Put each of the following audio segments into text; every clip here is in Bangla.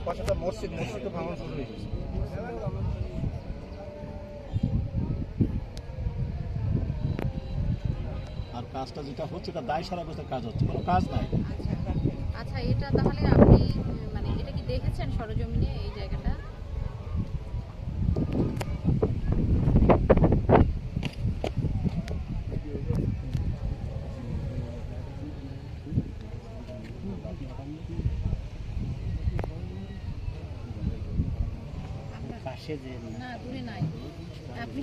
পাশে মসজিদ ভাঙন শুরু হয়ে গেছে। আর কাজটা যেটা হচ্ছে এটা দায় সারা বছর কাজ হচ্ছে, কোনো কাজ নাই। আচ্ছা, এটা তাহলে আপনি মানে এটা কি দেখেছেন সরজমিনে এই জায়গাটা? না দূরে নাই, আপনি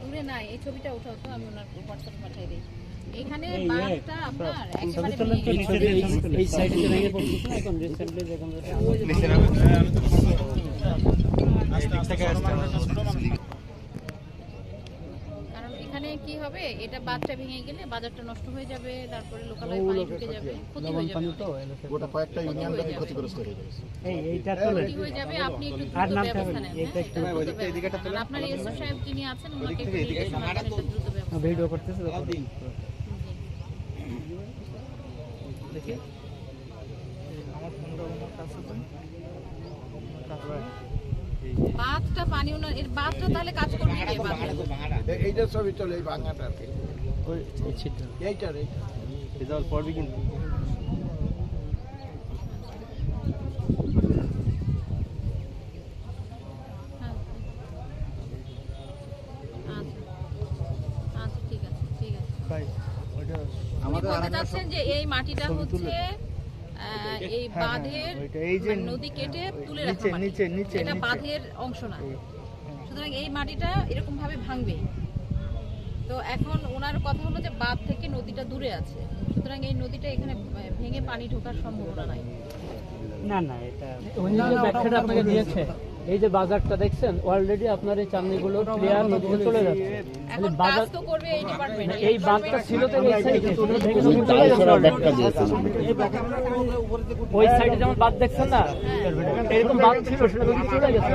দূরে নাই, এই ছবিটা উঠাও তো, আমি ওনার হোয়াটসঅ্যাপে পাঠিয়ে দিই। এখানে বাঁধটা আপনার একেবারে এই সাইডে ভেঙে পড়ছে না এখন রিসেন্টলি যখন কারণ এখানে কি হবে, এটা বাঁধটা ভেঙে গেলে বাজারটা নষ্ট হয়ে যাবে, তারপরে লোকালয়ে পানি ঢুকে যাবে, ক্ষতি হয়ে যাবে, গোটা কয়েকটা ইউনিয়ন ক্ষতিগ্রস্ত হয়ে যাবে। এইটা তোলে ক্ষতি হয়ে যাবে। আপনি একটু দ্রুত ব্যবস্থা নেন। আর আপনার এসও সাহেব যিনি আছেন ওনাকে একটু নির্দেশ করবেন এটা দ্রুত ব্যবস্থা। ভিডিও করতেছে তো দেখি আমার ফোনটা ওনার কাছে দেন। বাঁধটা পানি ওনার এর বাঁধটা তাহলে কাজ করবে কে? বাঁধটা এইটা ছবি চলে এই ভাঙাটা আর কি। ওই ছিটটা এইটার রেজাল্ট পড়বি কিন্তু হ্যাঁ, আচ্ছা ঠিক আছে, ঠিক আছে। উনি বলতে চাচ্ছেন যে এই মাটিটা হচ্ছে এই বাঁধের নদী কেটে তুলে রাখা মাটি, এটা বাঁধের অংশ না, সুতরাং এই মাটিটা এরকম ভাবে ভাঙবে। তো এখন ওনার কথা হলো যে বাঁধ থেকে নদীটা দূরে আছে, সুতরাং এই নদীটা এখানে ভেঙে পানি ঢোকার সম্ভাবনা নাই। না না, এটা উনি যে ব্যাখ্যাটা আপনাকে দিয়েছে, এই যে বাজারটা দেখছেন অলরেডি আপনার এই চামড়িগুলো ক্লিয়ার নদীতে চলে যাচ্ছে। এখন কাজ তো করবে এই ডিপার্টমেন্ট। এই বাঁধটা ছিল তো এই সাইডে, ওই সাইডে যেমন বাঁধ দেখছেন না, এরকম বাঁধ ছিল, সেটা নদী চলে গেছে।